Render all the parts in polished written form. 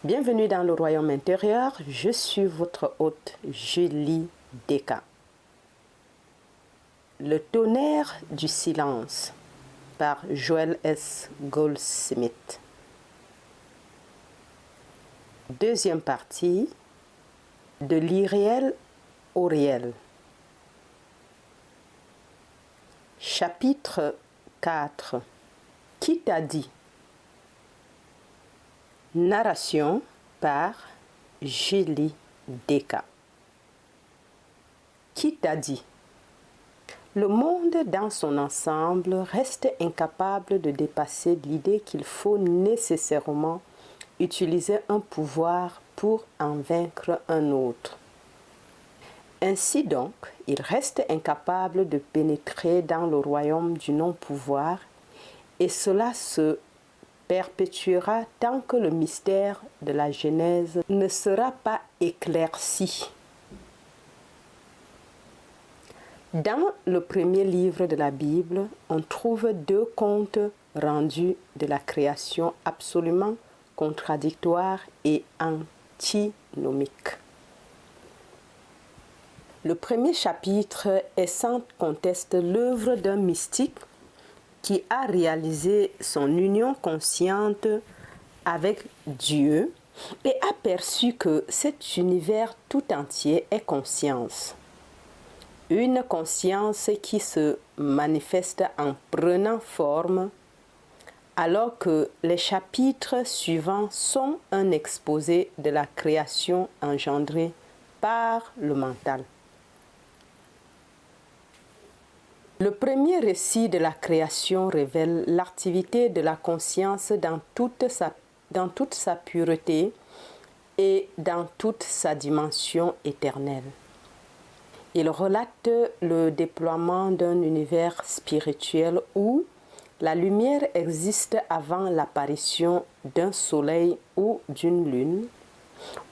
Bienvenue dans le royaume intérieur, je suis votre hôte Julie Deka. Le tonnerre du silence par Joel S. Goldsmith. Deuxième partie, de l'irréel au réel. Chapitre 4. Qui t'a dit? Narration par Julie Deka. Qui t'a dit? Le monde dans son ensemble reste incapable de dépasser l'idée qu'il faut nécessairement utiliser un pouvoir pour en vaincre un autre. Ainsi donc, il reste incapable de pénétrer dans le royaume du non-pouvoir et cela se perpétuera tant que le mystère de la Genèse ne sera pas éclairci. Dans le premier livre de la Bible, on trouve deux comptes rendus de la création absolument contradictoires et antinomiques. Le premier chapitre est sans conteste l'œuvre d'un mystique qui a réalisé son union consciente avec Dieu et a perçu que cet univers tout entier est conscience. Une conscience qui se manifeste en prenant forme, alors que les chapitres suivants sont un exposé de la création engendrée par le mental. Le premier récit de la création révèle l'activité de la conscience dans toute sa pureté et dans toute sa dimension éternelle. Il relate le déploiement d'un univers spirituel où la lumière existe avant l'apparition d'un soleil ou d'une lune,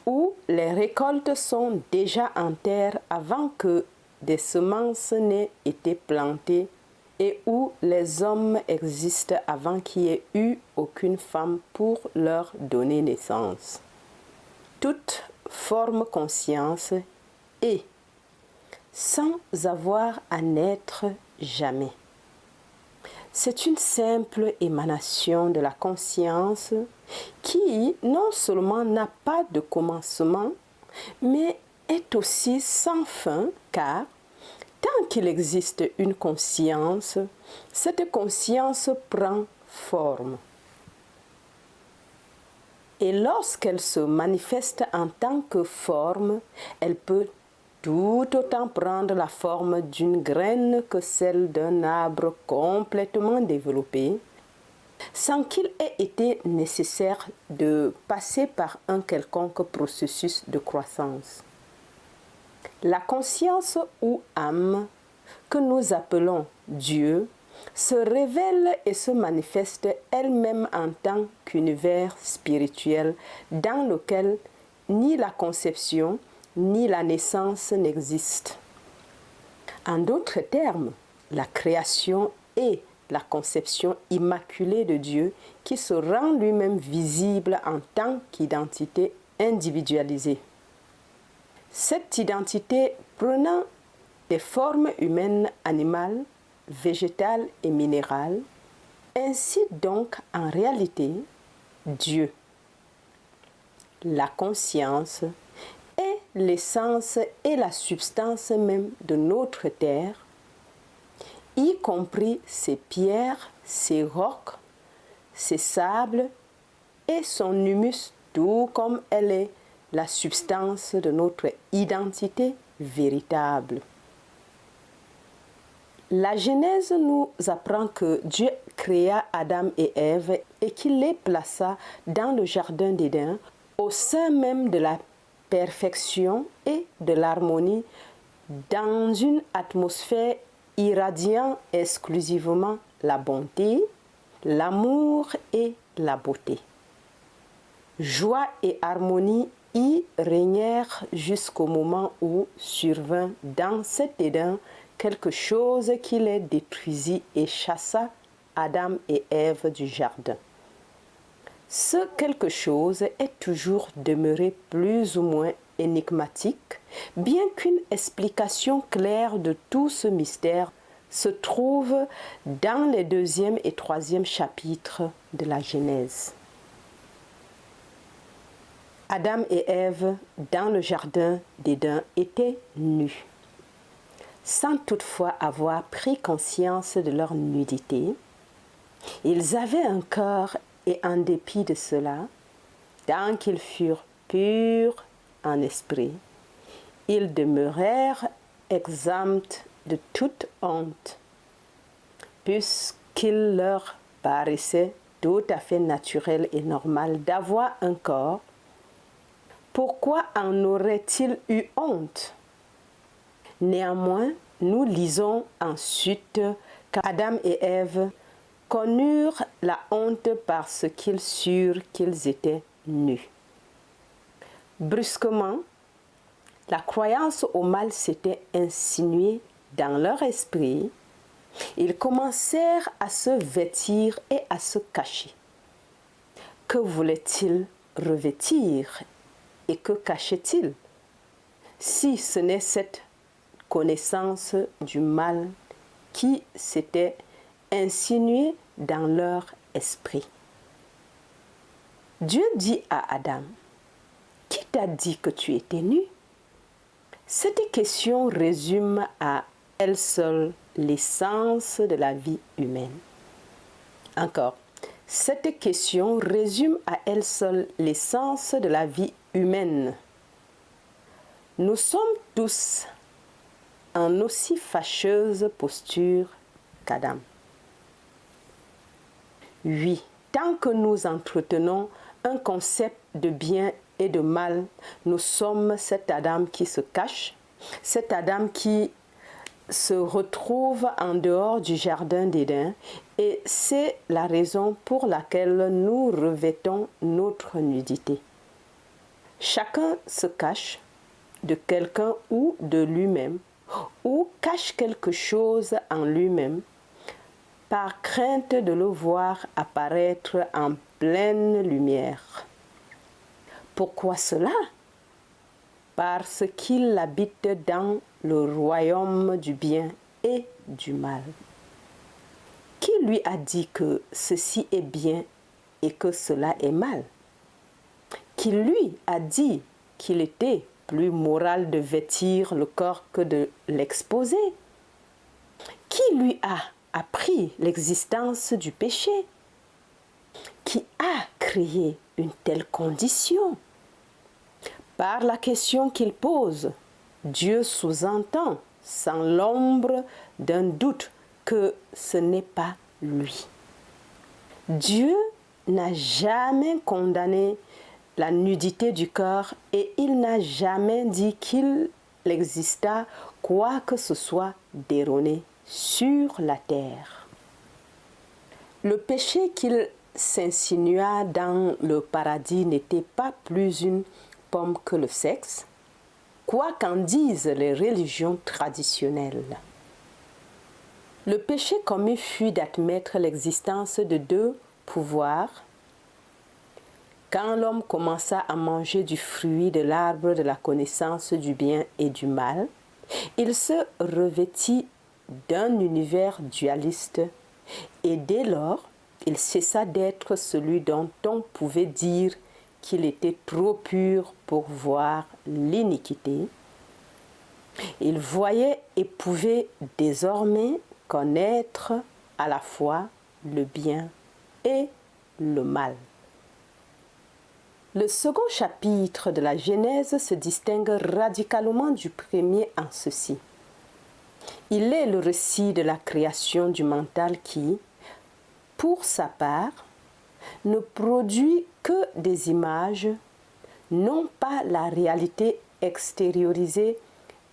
où les récoltes sont déjà en terre avant que des semences n'aient été plantées et où les hommes existent avant qu'il y ait eu aucune femme pour leur donner naissance. Toute forme conscience est sans avoir à naître jamais. C'est une simple émanation de la conscience qui non seulement n'a pas de commencement, mais est aussi sans fin car tant qu'il existe une conscience, cette conscience prend forme. Et lorsqu'elle se manifeste en tant que forme, elle peut tout autant prendre la forme d'une graine que celle d'un arbre complètement développé, sans qu'il ait été nécessaire de passer par un quelconque processus de croissance. La conscience ou âme, que nous appelons Dieu, se révèle et se manifeste elle-même en tant qu'univers spirituel dans lequel ni la conception ni la naissance n'existent. En d'autres termes, la création est la conception immaculée de Dieu qui se rend lui-même visible en tant qu'identité individualisée. Cette identité prenant des formes humaines, animales, végétales et minérales, ainsi donc en réalité, Dieu, la conscience, est l'essence et la substance même de notre terre, y compris ses pierres, ses rocs, ses sables et son humus, tout comme elle est la substance de notre identité véritable. La Genèse nous apprend que Dieu créa Adam et Ève et qu'il les plaça dans le jardin d'Éden au sein même de la perfection et de l'harmonie dans une atmosphère irradiant exclusivement la bonté, l'amour et la beauté. Joie et harmonie y régnèrent jusqu'au moment où survint dans cet Éden quelque chose qui les détruisit et chassa Adam et Ève du jardin. Ce quelque chose est toujours demeuré plus ou moins énigmatique, bien qu'une explication claire de tout ce mystère se trouve dans les 2e et 3e chapitres de la Genèse. Adam et Ève, dans le jardin d'Éden, étaient nus. Sans toutefois avoir pris conscience de leur nudité, ils avaient un corps et en dépit de cela, tant qu'ils furent purs en esprit, ils demeurèrent exempts de toute honte, puisqu'il leur paraissait tout à fait naturel et normal d'avoir un corps. Pourquoi en aurait-il eu honte? Néanmoins, nous lisons ensuite qu'Adam et Ève connurent la honte parce qu'ils surent qu'ils étaient nus. Brusquement, la croyance au mal s'était insinuée dans leur esprit. Ils commencèrent à se vêtir et à se cacher. Que voulaient-ils revêtir et que cachaient-ils, si ce n'est cette connaissance du mal qui s'était insinuée dans leur esprit? Dieu dit à Adam: « Qui t'a dit que tu étais nu ?» Cette question résume à elle seule l'essence de la vie humaine. Encore, cette question résume à elle seule l'essence de la vie humaine. Nous sommes tous en aussi fâcheuse posture qu'Adam. Oui, tant que nous entretenons un concept de bien et de mal, nous sommes cet Adam qui se cache, cet Adam qui se retrouve en dehors du jardin d'Éden, et c'est la raison pour laquelle nous revêtons notre nudité. Chacun se cache de quelqu'un ou de lui-même, ou cache quelque chose en lui-même, par crainte de le voir apparaître en pleine lumière. Pourquoi cela? Parce qu'il habite dans le royaume du bien et du mal. Qui lui a dit que ceci est bien et que cela est mal? Qui lui a dit qu'il était plus moral de vêtir le corps que de l'exposer? Qui lui a appris l'existence du péché? Qui a créé une telle condition? Par la question qu'il pose, Dieu sous-entend, sans l'ombre d'un doute, que ce n'est pas lui. Dieu n'a jamais condamné la nudité du corps et il n'a jamais dit qu'il exista quoi que ce soit d'erroné sur la terre. Le péché qu'il s'insinua dans le paradis n'était pas plus une pomme que le sexe, quoi qu'en disent les religions traditionnelles. Le péché commis fut d'admettre l'existence de deux pouvoirs. Quand l'homme commença à manger du fruit de l'arbre de la connaissance du bien et du mal, il se revêtit d'un univers dualiste et dès lors, il cessa d'être celui dont on pouvait dire qu'il était trop pur pour voir l'iniquité. Il voyait et pouvait désormais connaître à la fois le bien et le mal. Le second chapitre de la Genèse se distingue radicalement du premier en ceci. Il est le récit de la création du mental qui, pour sa part, ne produit que des images, non pas la réalité extériorisée,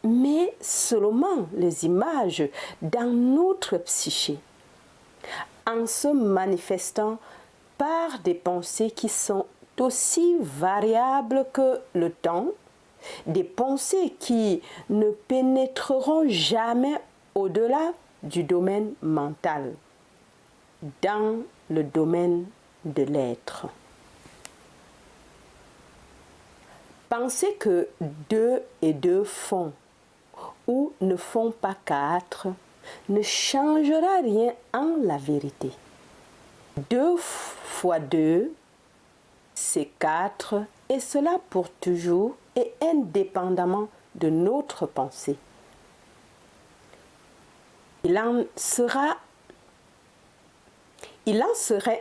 mais seulement les images dans notre psyché, en se manifestant par des pensées qui sont aussi variables que le temps, des pensées qui ne pénétreront jamais au-delà du domaine mental, dans le domaine de l'être. Penser que 2 et 2 font ou ne font pas 4 ne changera rien en la vérité. 2 fois 2, c'est 4, et cela pour toujours et indépendamment de notre pensée. Il en serait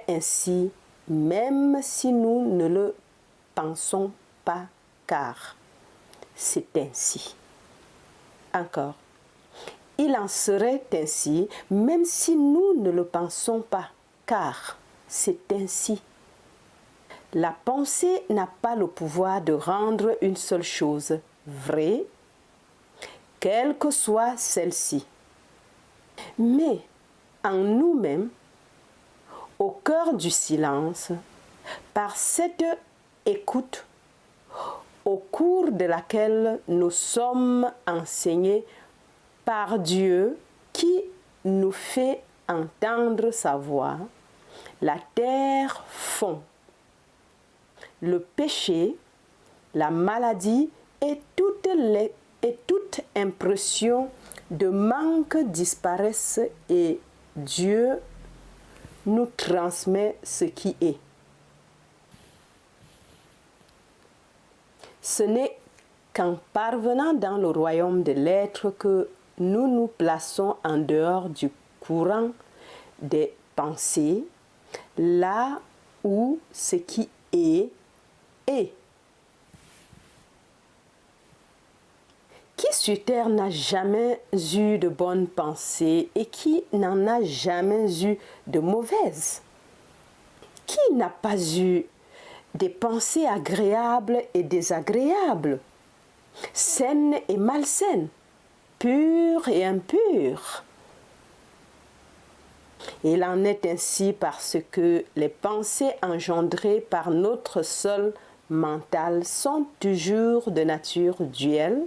ainsi même si nous ne le pensons pas, car c'est ainsi. Encore. Il en serait ainsi même si nous ne le pensons pas, car c'est ainsi. La pensée n'a pas le pouvoir de rendre une seule chose vraie, quelle que soit celle-ci. Mais en nous-mêmes, au cœur du silence, par cette écoute, au cours de laquelle nous sommes enseignés par Dieu qui nous fait entendre sa voix, la terre fond. Le péché, la maladie et toute impression de manque disparaissent et Dieu nous transmet ce qui est. Ce n'est qu'en parvenant dans le royaume de l'être que nous nous plaçons en dehors du courant des pensées, là où ce qui est. Qui sur terre n'a jamais eu de bonnes pensées et qui n'en a jamais eu de mauvaises? Qui n'a pas eu des pensées agréables et désagréables, saines et malsaines, pures et impures? Il en est ainsi parce que les pensées engendrées par notre seul mental sont toujours de nature duelle.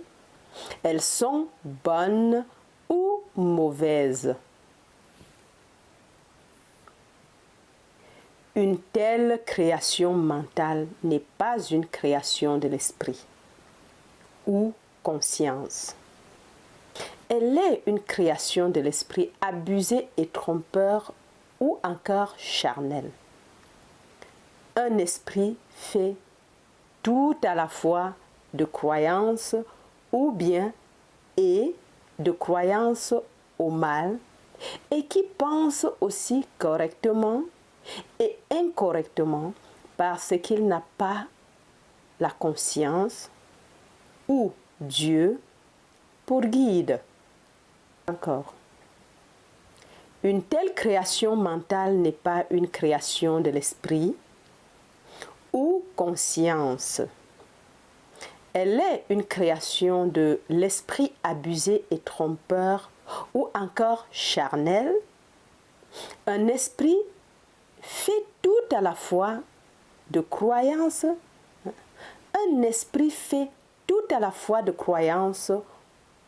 Elles sont bonnes ou mauvaises. Une telle création mentale n'est pas une création de l'esprit ou conscience. Elle est une création de l'esprit abusé et trompeur ou encore charnel. Un esprit fait tout à la fois de croyance ou bien et de croyance au mal et qui pense aussi correctement et incorrectement parce qu'il n'a pas la conscience ou Dieu pour guide. Encore. Une telle création mentale n'est pas une création de l'esprit ou conscience. Elle est une création de l'esprit abusé et trompeur ou encore charnel. Un esprit fait tout à la fois de croyance. Un esprit fait tout à la fois de croyance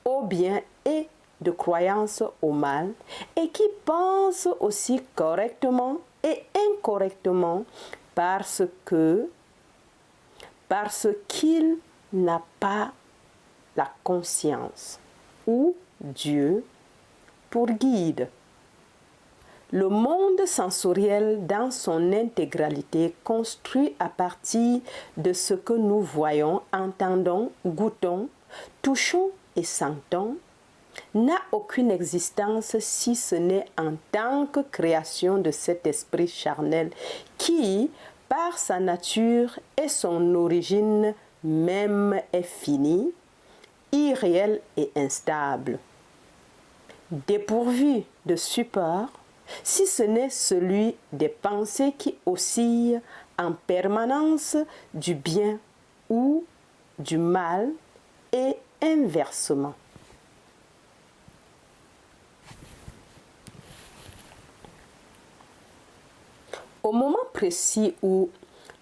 au bien et de croyance au mal et qui pense aussi correctement et incorrectement parce qu'il n'a pas la conscience ou Dieu pour guide. Le monde sensoriel dans son intégralité, construit à partir de ce que nous voyons, entendons, goûtons, touchons et sentons, n'a aucune existence si ce n'est en tant que création de cet esprit charnel qui, par sa nature et son origine même, est fini, irréel et instable. Dépourvu de support, si ce n'est celui des pensées qui oscillent en permanence du bien ou du mal et inversement. Au moment précis où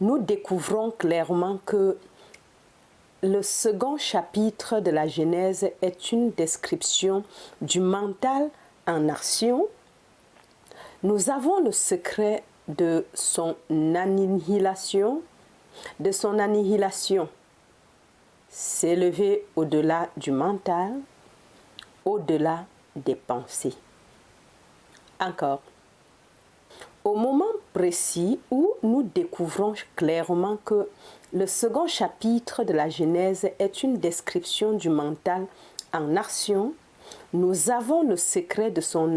nous découvrons clairement que le second chapitre de la Genèse est une description du mental en action, nous avons le secret de son annihilation, s'élever au-delà du mental, au-delà des pensées. Encore, au moment précis où nous découvrons clairement que le second chapitre de la Genèse est une description du mental en action, nous avons le secret de son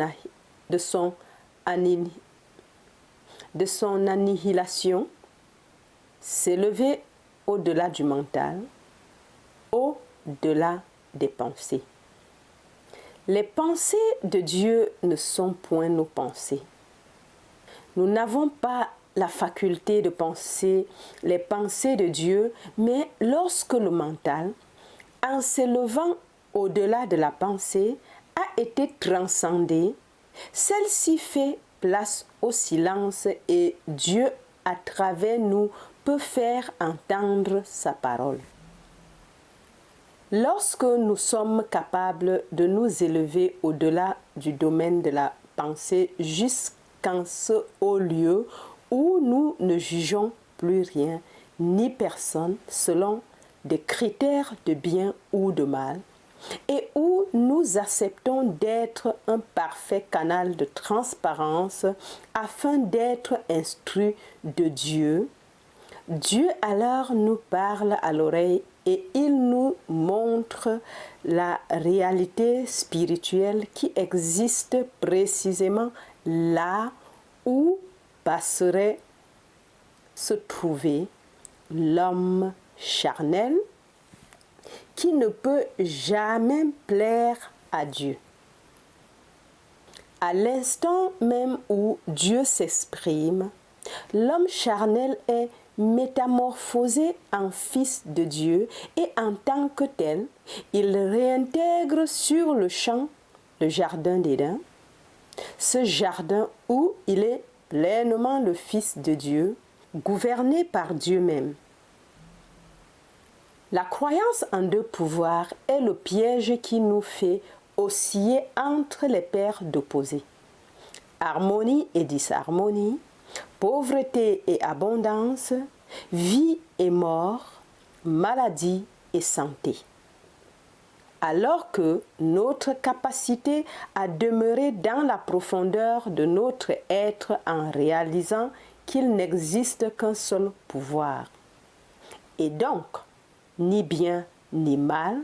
annihilation, s'élever au-delà du mental, au-delà des pensées. Les pensées de Dieu ne sont point nos pensées. Nous n'avons pas la faculté de penser les pensées de Dieu, mais lorsque le mental, en s'élevant au-delà de la pensée, a été transcendé, celle-ci fait place au silence et Dieu, à travers nous, peut faire entendre sa parole. Lorsque nous sommes capables de nous élever au-delà du domaine de la pensée jusqu'en ce haut lieu où nous ne jugeons plus rien ni personne selon des critères de bien ou de mal, et où nous acceptons d'être un parfait canal de transparence afin d'être instruits de Dieu, Dieu alors nous parle à l'oreille et il nous montre la réalité spirituelle qui existe précisément là où passerait se trouver l'homme charnel qui ne peut jamais plaire à Dieu. À l'instant même où Dieu s'exprime, l'homme charnel est métamorphosé en fils de Dieu et en tant que tel, il réintègre sur le champ le jardin d'Éden, ce jardin où il est pleinement le fils de Dieu, gouverné par Dieu même. La croyance en deux pouvoirs est le piège qui nous fait osciller entre les paires d'opposés. Harmonie et disharmonie, pauvreté et abondance, vie et mort, maladie et santé. Alors que notre capacité à demeurer dans la profondeur de notre être en réalisant qu'il n'existe qu'un seul pouvoir, et donc ni bien ni mal,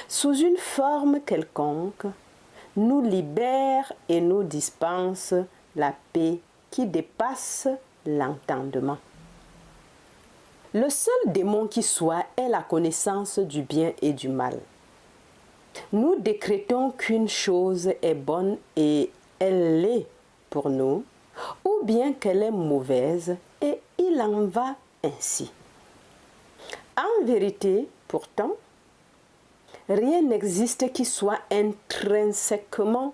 sous une forme quelconque, nous libère et nous dispense la paix qui dépasse l'entendement. Le seul démon qui soit est la connaissance du bien et du mal. Nous décrétons qu'une chose est bonne et elle l'est pour nous, ou bien qu'elle est mauvaise et il en va ainsi. En vérité, pourtant, rien n'existe qui soit intrinsèquement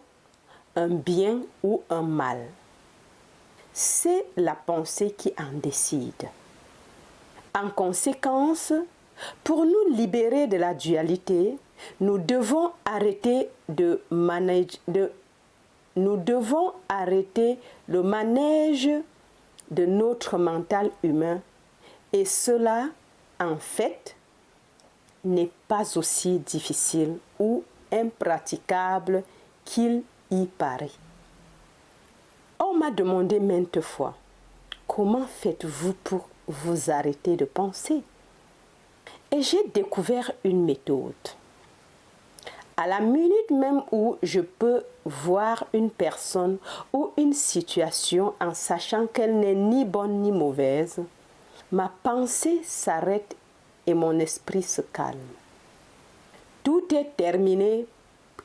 un bien ou un mal. C'est la pensée qui en décide. En conséquence, pour nous libérer de la dualité, nous devons arrêter le manège de notre mental humain, et cela, en fait, n'est pas aussi difficile ou impraticable qu'il y paraît. On m'a demandé maintes fois, comment faites-vous pour vous arrêter de penser? Et j'ai découvert une méthode. À la minute même où je peux voir une personne ou une situation en sachant qu'elle n'est ni bonne ni mauvaise, ma pensée s'arrête et mon esprit se calme. Tout est terminé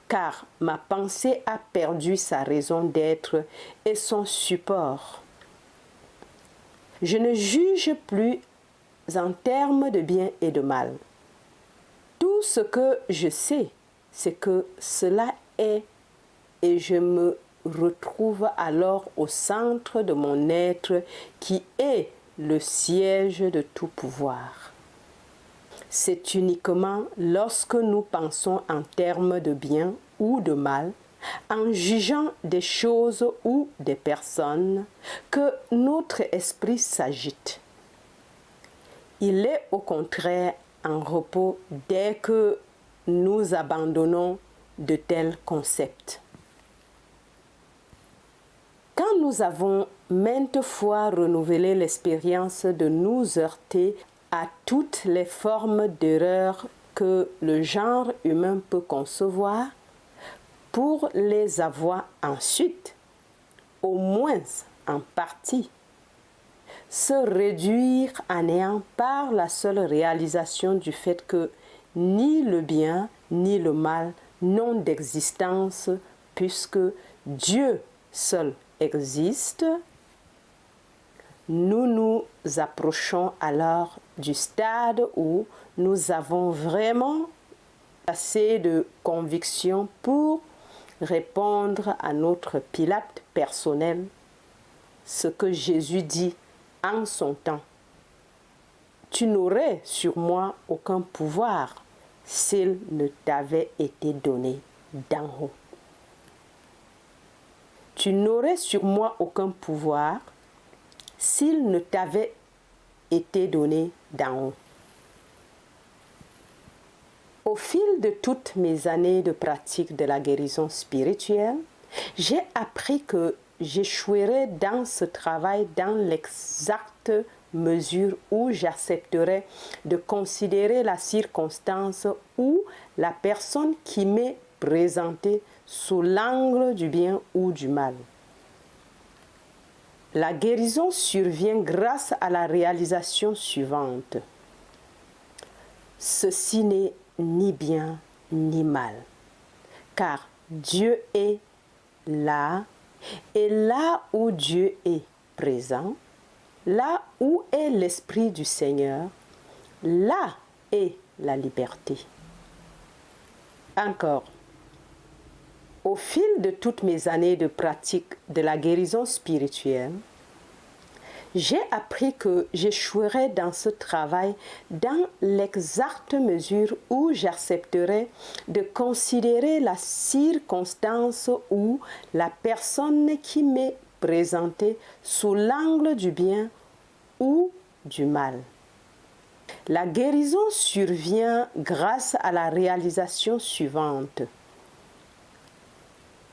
car ma pensée a perdu sa raison d'être et son support. Je ne juge plus en termes de bien et de mal. Tout ce que je sais, c'est que cela est et je me retrouve alors au centre de mon être qui est le siège de tout pouvoir. C'est uniquement lorsque nous pensons en termes de bien ou de mal, en jugeant des choses ou des personnes, que notre esprit s'agite. Il est au contraire en repos dès que nous abandonnons de tels concepts. Quand nous avons maintes fois renouvelé l'expérience de nous heurter à toutes les formes d'erreur que le genre humain peut concevoir, pour les avoir ensuite, au moins en partie, se réduire à néant par la seule réalisation du fait que ni le bien ni le mal n'ont d'existence puisque Dieu seul existe, nous nous approchons alors du stade où nous avons vraiment assez de conviction pour répondre à notre Pilate personnel ce que Jésus dit en son temps. Tu n'aurais sur moi aucun pouvoir s'il ne t'avait été donné d'en haut. Tu n'aurais sur moi aucun pouvoir s'il ne t'avait été donné d'en haut. Au fil de toutes mes années de pratique de la guérison spirituelle, j'ai appris que j'échouerais dans ce travail dans l'exacte mesure où j'accepterais de considérer la circonstance ou la personne qui m'est présentée sous l'angle du bien ou du mal. La guérison survient grâce à la réalisation suivante. Ceci n'est ni bien ni mal, car Dieu est là, et là où Dieu est présent, là où est l'Esprit du Seigneur, là est la liberté. Encore, au fil de toutes mes années de pratique de la guérison spirituelle, j'ai appris que j'échouerais dans ce travail dans l'exacte mesure où j'accepterais de considérer la circonstance ou la personne qui m'est présentée sous l'angle du bien ou du mal. La guérison survient grâce à la réalisation suivante.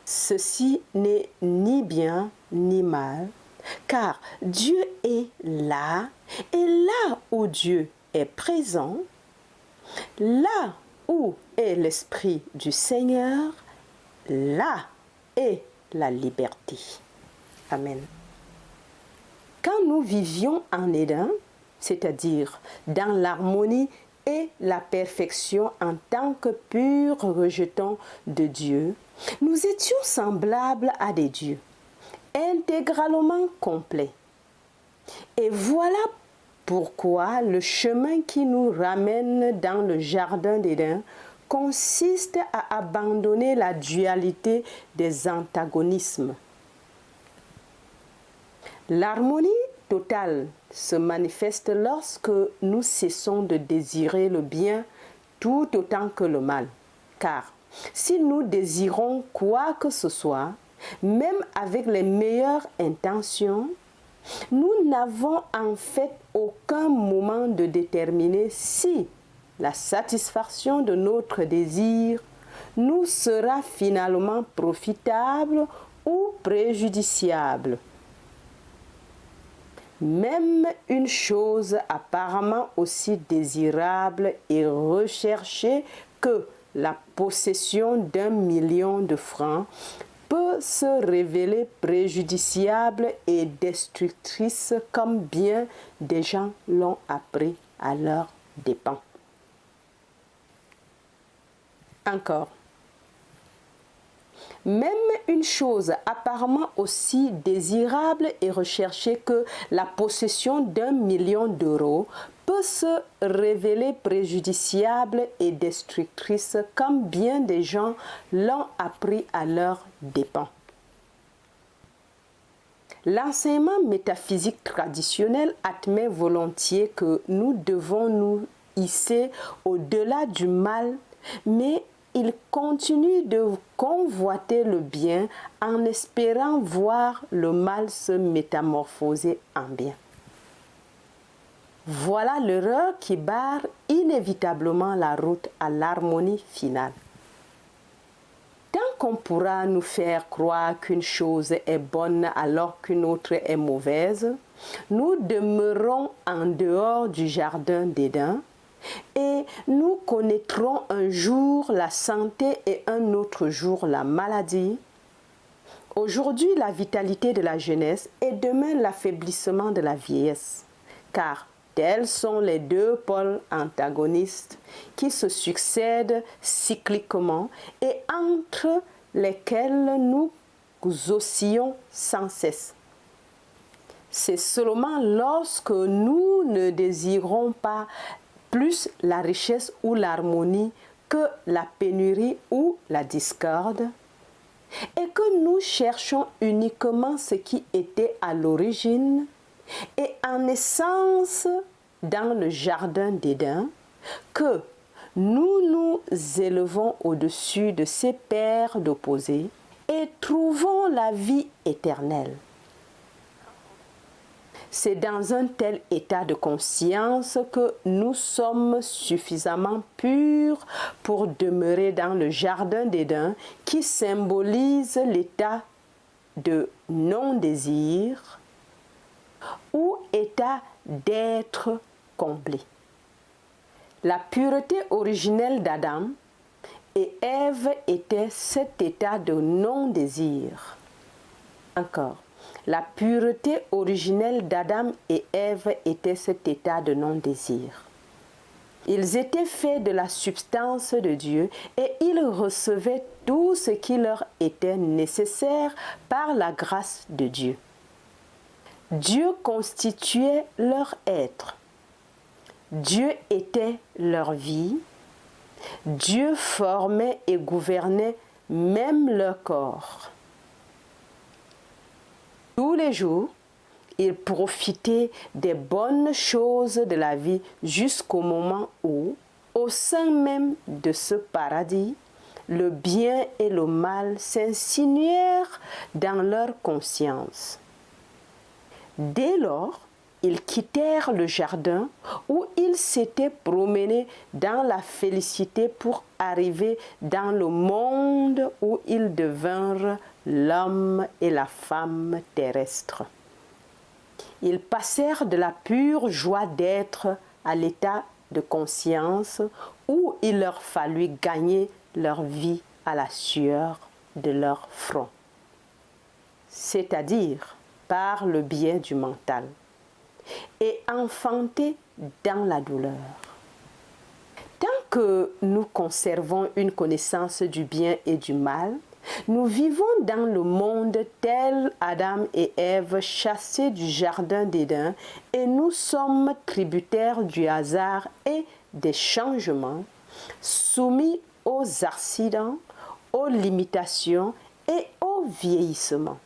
Ceci n'est ni bien ni mal, car Dieu est là, et là où Dieu est présent, là où est l'Esprit du Seigneur, là est la liberté. Amen. Quand nous vivions en Éden, c'est-à-dire dans l'harmonie et la perfection en tant que purs rejetons de Dieu, nous étions semblables à des dieux, intégralement complets. Et voilà pourquoi le chemin qui nous ramène dans le jardin d'Éden consiste à abandonner la dualité des antagonismes. L'harmonie totale se manifeste lorsque nous cessons de désirer le bien tout autant que le mal. Car si nous désirons quoi que ce soit, même avec les meilleures intentions, nous n'avons en fait aucun moment de déterminer si la satisfaction de notre désir nous sera finalement profitable ou préjudiciable. Même une chose apparemment aussi désirable et recherchée que la possession d'1 million de francs peut se révéler préjudiciable et destructrice comme bien des gens l'ont appris à leurs dépens. Encore. Même une chose apparemment aussi désirable et recherchée que la possession d'1 million d'euros peut se révéler préjudiciable et destructrice comme bien des gens l'ont appris à leurs dépens. L'enseignement métaphysique traditionnel admet volontiers que nous devons nous hisser au-delà du mal, mais il continue de convoiter le bien en espérant voir le mal se métamorphoser en bien. Voilà l'erreur qui barre inévitablement la route à l'harmonie finale. Tant qu'on pourra nous faire croire qu'une chose est bonne alors qu'une autre est mauvaise, nous demeurons en dehors du jardin d'Éden et nous connaîtrons un jour la santé et un autre jour la maladie. Aujourd'hui, la vitalité de la jeunesse et demain l'affaiblissement de la vieillesse, car tels sont les deux pôles antagonistes qui se succèdent cycliquement et entre lesquels nous oscillons sans cesse. C'est seulement lorsque nous ne désirons pas plus la richesse ou l'harmonie que la pénurie ou la discorde, et que nous cherchons uniquement ce qui était à l'origine et en essence dans le jardin d'Éden, que nous nous élevons au-dessus de ces paires d'opposés et trouvons la vie éternelle. C'est dans un tel état de conscience que nous sommes suffisamment purs pour demeurer dans le jardin d'Éden qui symbolise l'état de non-désir ou état d'être comblé. La pureté originelle d'Adam et Ève était cet état de non-désir. Encore. La pureté originelle d'Adam et Ève était cet état de non-désir. Ils étaient faits de la substance de Dieu et ils recevaient tout ce qui leur était nécessaire par la grâce de Dieu. Dieu constituait leur être. Dieu était leur vie. Dieu formait et gouvernait même leur corps. Tous les jours, ils profitaient des bonnes choses de la vie jusqu'au moment où, au sein même de ce paradis, le bien et le mal s'insinuèrent dans leur conscience. Dès lors, ils quittèrent le jardin où ils s'étaient promenés dans la félicité pour arriver dans le monde où ils devinrent l'homme et la femme terrestres. Ils passèrent de la pure joie d'être à l'état de conscience où il leur fallut gagner leur vie à la sueur de leur front, c'est-à-dire par le biais du mental, et enfanter dans la douleur. Tant que nous conservons une connaissance du bien et du mal, nous vivons dans le monde tel Adam et Ève chassés du jardin d'Éden et nous sommes tributaires du hasard et des changements, soumis aux accidents, aux limitations et au vieillissement.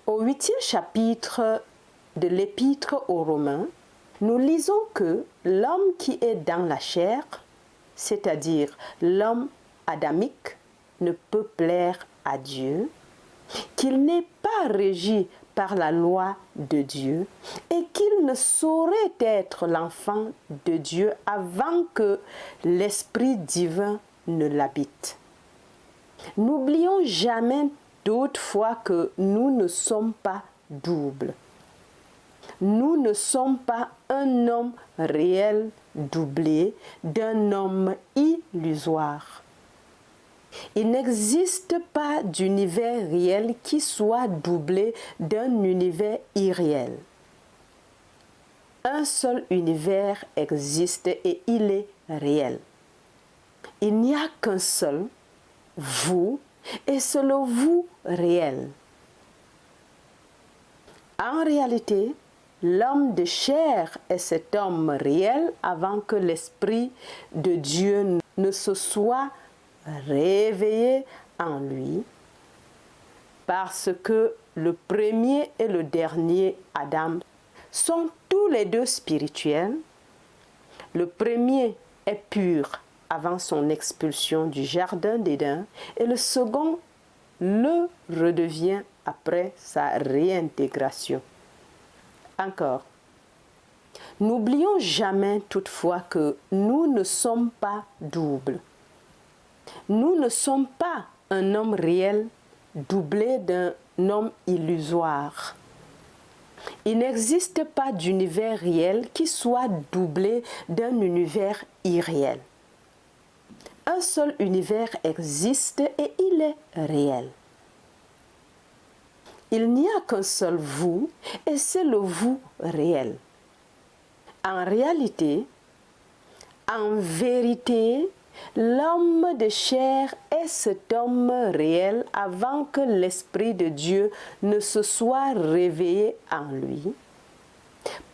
Au 8e chapitre de l'Épître aux Romains, nous lisons que l'homme qui est dans la chair, c'est-à-dire l'homme adamique, ne peut plaire à Dieu, qu'il n'est pas régi par la loi de Dieu et qu'il ne saurait être l'enfant de Dieu avant que l'Esprit divin ne l'habite. N'oublions jamais toutefois que nous ne sommes pas doubles. Nous ne sommes pas un homme réel doublé d'un homme illusoire. Il n'existe pas d'univers réel qui soit doublé d'un univers irréel. Un seul univers existe et il est réel. Il n'y a qu'un seul, vous, et c'est le vous réel. En réalité, l'homme de chair est cet homme réel avant que l'Esprit de Dieu ne se soit réveillé en lui, parce que le premier et le dernier Adam sont tous les deux spirituels. Le premier est pur avant son expulsion du jardin d'Éden et le second le redevient après sa réintégration. Encore, N'oublions jamais toutefois que nous ne sommes pas doubles. Nous ne sommes pas un homme réel doublé d'un homme illusoire. Il n'existe pas d'univers réel qui soit doublé d'un univers irréel. Un seul univers existe et il est réel. Il n'y a qu'un seul vous et c'est le vous réel. En réalité, en vérité, l'homme de chair est cet homme réel avant que l'Esprit de Dieu ne se soit réveillé en lui,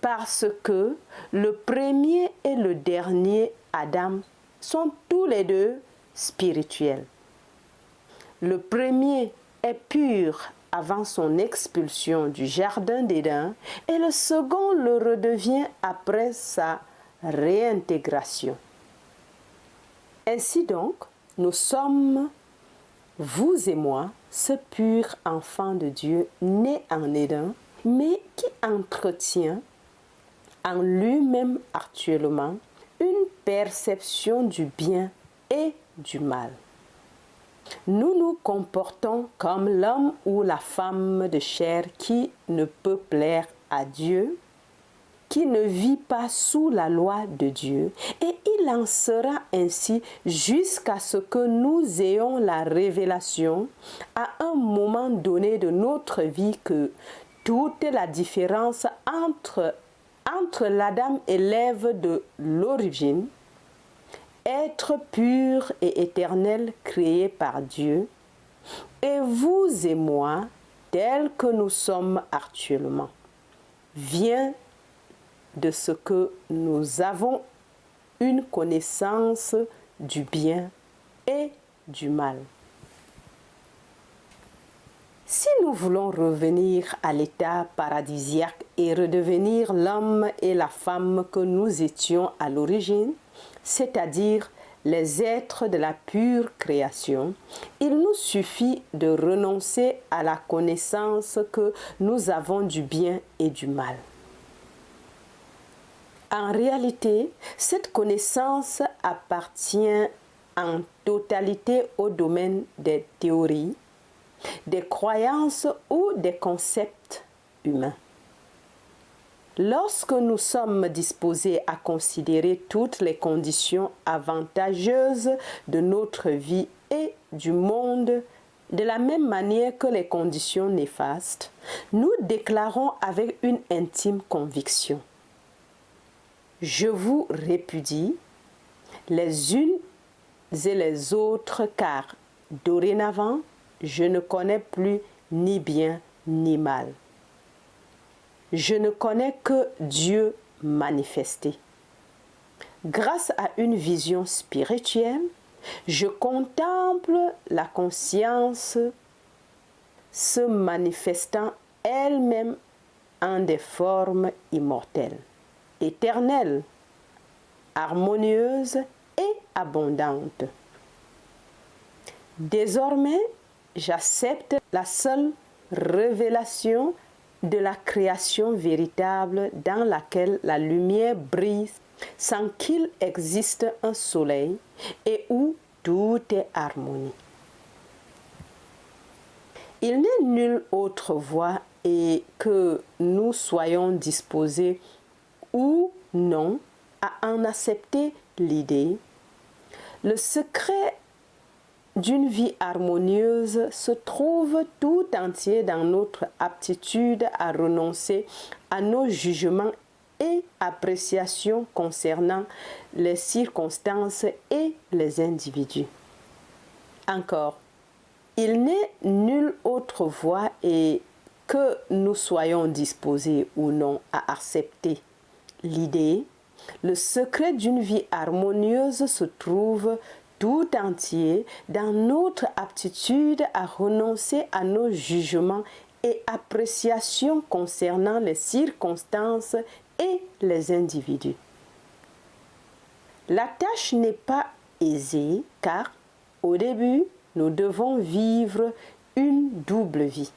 parce que le premier et le dernier Adam sont tous les deux spirituels. Le premier est pur avant son expulsion du jardin d'Éden et le second le redevient après sa réintégration. Ainsi donc, nous sommes, vous et moi, ce pur enfant de Dieu né en Éden, mais qui entretient en lui-même actuellement une perception du bien et du mal. Nous nous comportons comme l'homme ou la femme de chair qui ne peut plaire à Dieu, qui ne vit pas sous la loi de Dieu, et il en sera ainsi jusqu'à ce que nous ayons la révélation à un moment donné de notre vie que toute la différence entre l'Adam et l'Ève de l'origine, être pur et éternel créé par Dieu, et vous et moi, tels que nous sommes actuellement, vient de ce que nous avons une connaissance du bien et du mal. Si nous voulons revenir à l'état paradisiaque et redevenir l'homme et la femme que nous étions à l'origine, c'est-à-dire les êtres de la pure création, il nous suffit de renoncer à la connaissance que nous avons du bien et du mal. En réalité, cette connaissance appartient en totalité au domaine des théories, des croyances ou des concepts humains. Lorsque nous sommes disposés à considérer toutes les conditions avantageuses de notre vie et du monde de la même manière que les conditions néfastes, nous déclarons avec une intime conviction: je vous répudie les unes et les autres, car dorénavant, je ne connais plus ni bien ni mal. Je ne connais que Dieu manifesté. Grâce à une vision spirituelle, je contemple la conscience se manifestant elle-même en des formes immortelles, éternelles, harmonieuses et abondantes. Désormais, j'accepte la seule révélation de la création véritable dans laquelle la lumière brille sans qu'il existe un soleil et où tout est harmonie. Il n'est nulle autre voie et que nous soyons disposés ou non à en accepter l'idée. Le secret d'une vie harmonieuse se trouve tout entier dans notre aptitude à renoncer à nos jugements et appréciations concernant les circonstances et les individus. Encore, il n'est nulle autre voie et que nous soyons disposés ou non à accepter l'idée, le secret d'une vie harmonieuse se trouve tout entier dans notre aptitude à renoncer à nos jugements et appréciations concernant les circonstances et les individus. La tâche n'est pas aisée car, au début, nous devons vivre une double vie.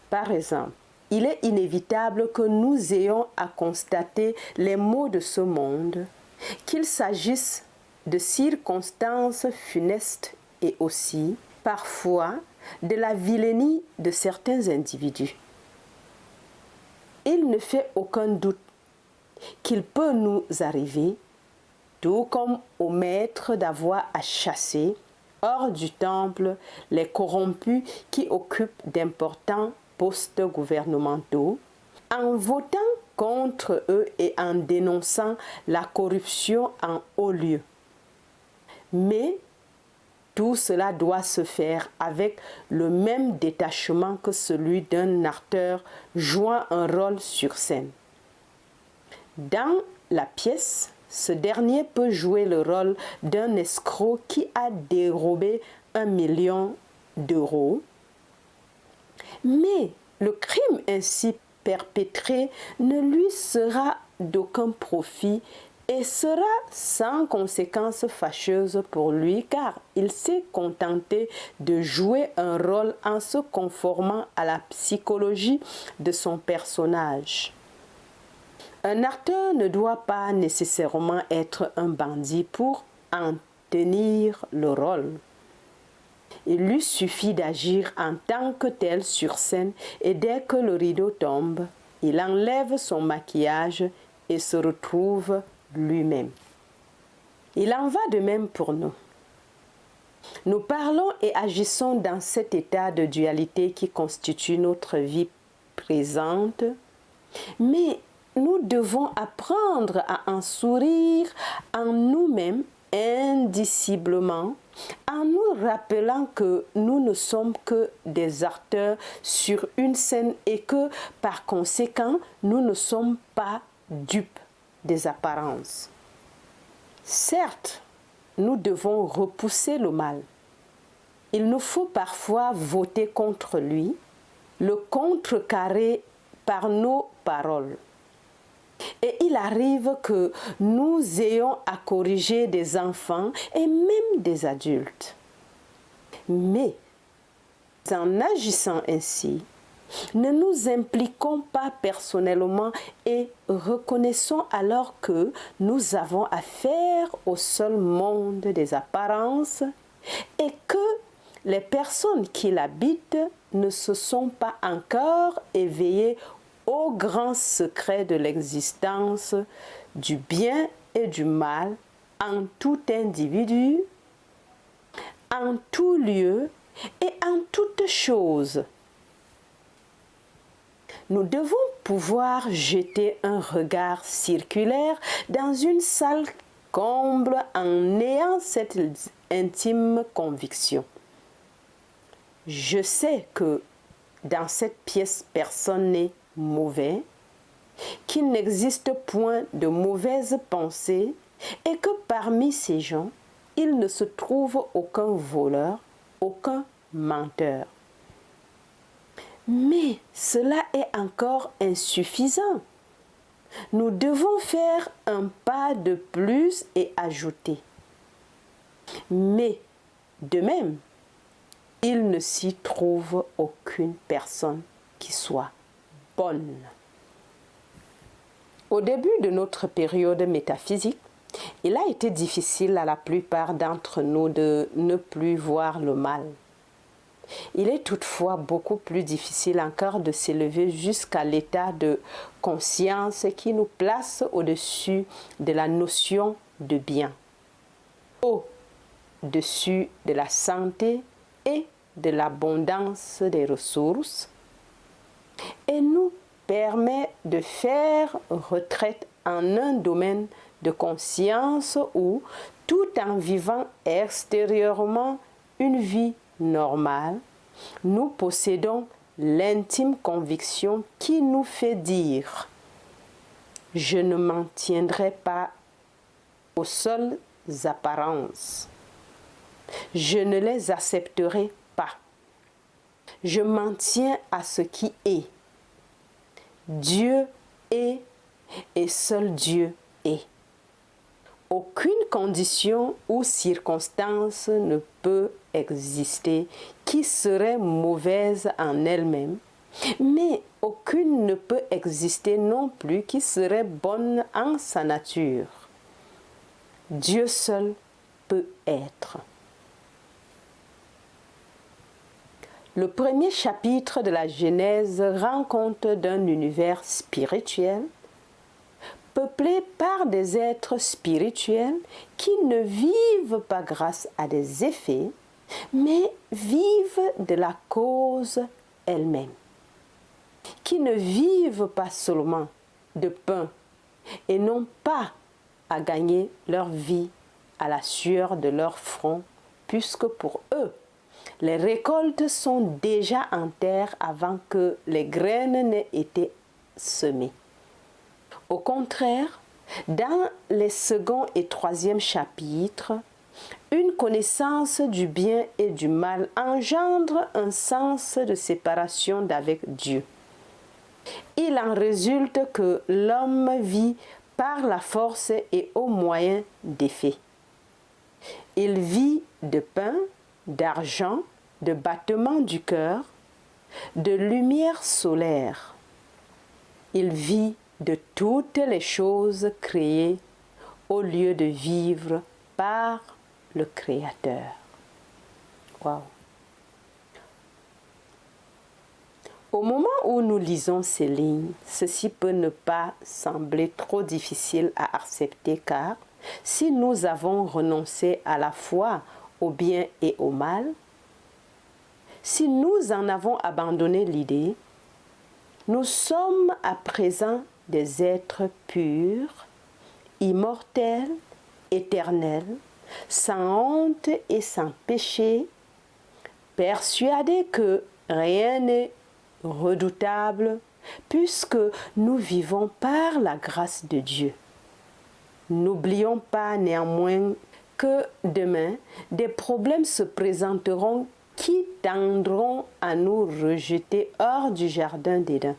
Par exemple, il est inévitable que nous ayons à constater les maux de ce monde, qu'il s'agisse de circonstances funestes et aussi, parfois, de la vilainie de certains individus. Il ne fait aucun doute qu'il peut nous arriver, tout comme au maître, d'avoir à chasser hors du temple les corrompus qui occupent d'importants postes gouvernementaux, en votant contre eux et en dénonçant la corruption en haut lieu. Mais tout cela doit se faire avec le même détachement que celui d'un acteur jouant un rôle sur scène. Dans la pièce, ce dernier peut jouer le rôle d'un escroc qui a dérobé 1 million d'euros, mais le crime ainsi perpétré ne lui sera d'aucun profit et sera sans conséquences fâcheuses pour lui, car il s'est contenté de jouer un rôle en se conformant à la psychologie de son personnage. Un acteur ne doit pas nécessairement être un bandit pour en tenir le rôle. Il lui suffit d'agir en tant que tel sur scène et dès que le rideau tombe, il enlève son maquillage et se retrouve lui-même. Il en va de même pour nous. Nous parlons et agissons dans cet état de dualité qui constitue notre vie présente, mais nous devons apprendre à en sourire en nous-mêmes indiciblement, en nous rappelant que nous ne sommes que des acteurs sur une scène et que, par conséquent, nous ne sommes pas dupes des apparences. Certes, nous devons repousser le mal. Il nous faut parfois voter contre lui, le contrecarrer par nos paroles. Et il arrive que nous ayons à corriger des enfants et même des adultes. Mais en agissant ainsi, ne nous impliquons pas personnellement et reconnaissons alors que nous avons affaire au seul monde des apparences et que les personnes qui l'habitent ne se sont pas encore éveillées au grand secret de l'existence du bien et du mal en tout individu, en tout lieu et en toute chose. Nous devons pouvoir jeter un regard circulaire dans une salle comble en ayant cette intime conviction. Je sais que dans cette pièce personne n'est mauvais, qu'il n'existe point de mauvaises pensées et que parmi ces gens, il ne se trouve aucun voleur, aucun menteur. Mais cela est encore insuffisant. Nous devons faire un pas de plus et ajouter. Mais de même, il ne s'y trouve aucune personne qui soit bonne. Au début de notre période métaphysique, il a été difficile à la plupart d'entre nous de ne plus voir le mal. Il est toutefois beaucoup plus difficile encore de s'élever jusqu'à l'état de conscience qui nous place au-dessus de la notion de bien, au-dessus de la santé et de l'abondance des ressources, et nous permet de faire retraite en un domaine de conscience où, tout en vivant extérieurement une vie normale, nous possédons l'intime conviction qui nous fait dire « Je ne m'en tiendrai pas aux seules apparences. Je ne les accepterai pas. Je m'en tiens à ce qui est. Dieu est et seul Dieu est. Aucune condition ou circonstance ne peut exister qui serait mauvaise en elle-même, mais aucune ne peut exister non plus qui serait bonne en sa nature. Dieu seul peut être. Le premier chapitre de la Genèse rend compte d'un univers spirituel, peuplé par des êtres spirituels qui ne vivent pas grâce à des effets, mais vivent de la cause elle-même, qui ne vivent pas seulement de pain et n'ont pas à gagner leur vie à la sueur de leur front, puisque pour eux, les récoltes sont déjà en terre avant que les graines n'aient été semées. Au contraire, dans les second et troisième chapitres, une connaissance du bien et du mal engendre un sens de séparation d'avec Dieu. Il en résulte que l'homme vit par la force et au moyen des faits. Il vit de pain, d'argent, de battement du cœur, de lumière solaire. Il vit de toutes les choses créées au lieu de vivre par le Créateur. Wow. Au moment où nous lisons ces lignes, ceci peut ne pas sembler trop difficile à accepter car si nous avons renoncé à la foi au bien et au mal, si nous en avons abandonné l'idée, nous sommes à présent des êtres purs, immortels, éternels, sans honte et sans péché, persuadés que rien n'est redoutable puisque nous vivons par la grâce de Dieu. N'oublions pas néanmoins que demain, des problèmes se présenteront qui tendront à nous rejeter hors du jardin d'Éden.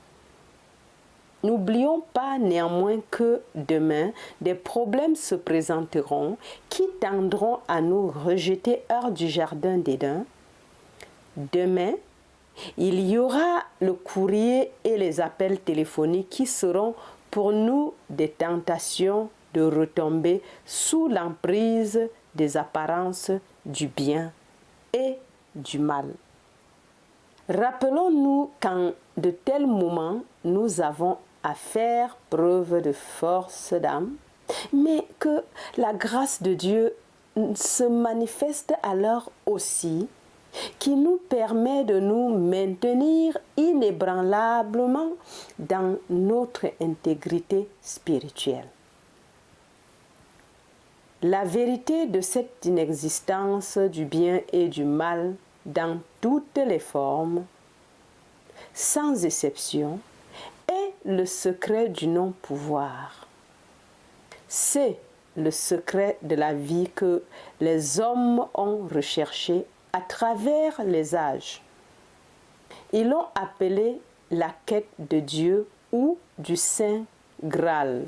N'oublions pas néanmoins que demain, des problèmes se présenteront qui tendront à nous rejeter hors du jardin d'Éden. Demain, il y aura le courrier et les appels téléphoniques qui seront pour nous des tentations de retomber sous l'emprise des apparences du bien et du mal. Rappelons-nous qu'en de tels moments, nous avons à faire preuve de force d'âme, mais que la grâce de Dieu se manifeste alors aussi, qui nous permet de nous maintenir inébranlablement dans notre intégrité spirituelle. La vérité de cette inexistence du bien et du mal dans toutes les formes, sans exception, est le secret du non-pouvoir. C'est le secret de la vie que les hommes ont recherché à travers les âges. Ils l'ont appelé la quête de Dieu ou du Saint Graal.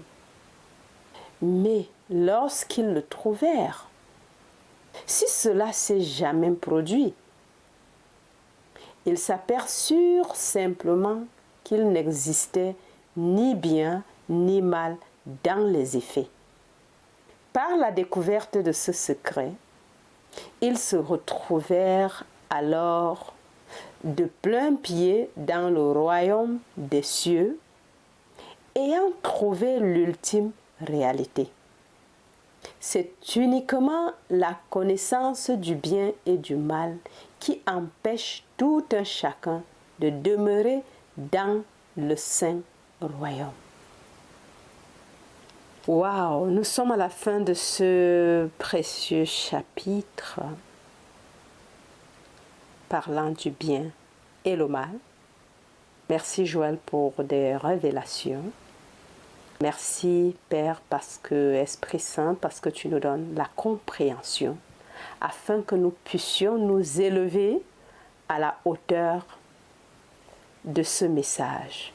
Mais lorsqu'ils le trouvèrent, si cela s'est jamais produit, ils s'aperçurent simplement qu'il n'existait ni bien ni mal dans les effets. Par la découverte de ce secret, ils se retrouvèrent alors de plein pied dans le royaume des cieux, ayant trouvé l'ultime réalité. C'est uniquement la connaissance du bien et du mal qui empêche tout un chacun de demeurer dans le saint royaume. Waouh, nous sommes à la fin de ce précieux chapitre parlant du bien et le mal. Merci Joël pour des révélations. Merci Père parce que Esprit Saint, parce que tu nous donnes la compréhension afin que nous puissions nous élever à la hauteur de ce message.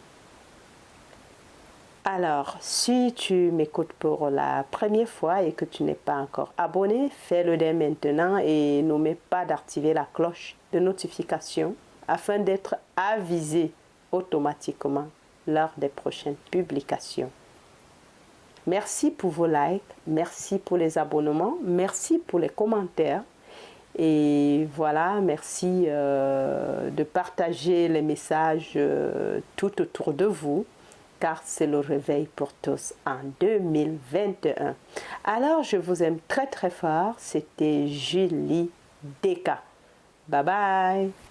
Alors, si tu m'écoutes pour la première fois et que tu n'es pas encore abonné, fais-le dès maintenant et n'oublie pas d'activer la cloche de notification afin d'être avisé automatiquement lors des prochaines publications. Merci pour vos likes, merci pour les abonnements, merci pour les commentaires. Et voilà, merci de partager les messages tout autour de vous, car c'est le réveil pour tous en 2021. Alors, je vous aime très très fort. C'était Julie Deka. Bye bye.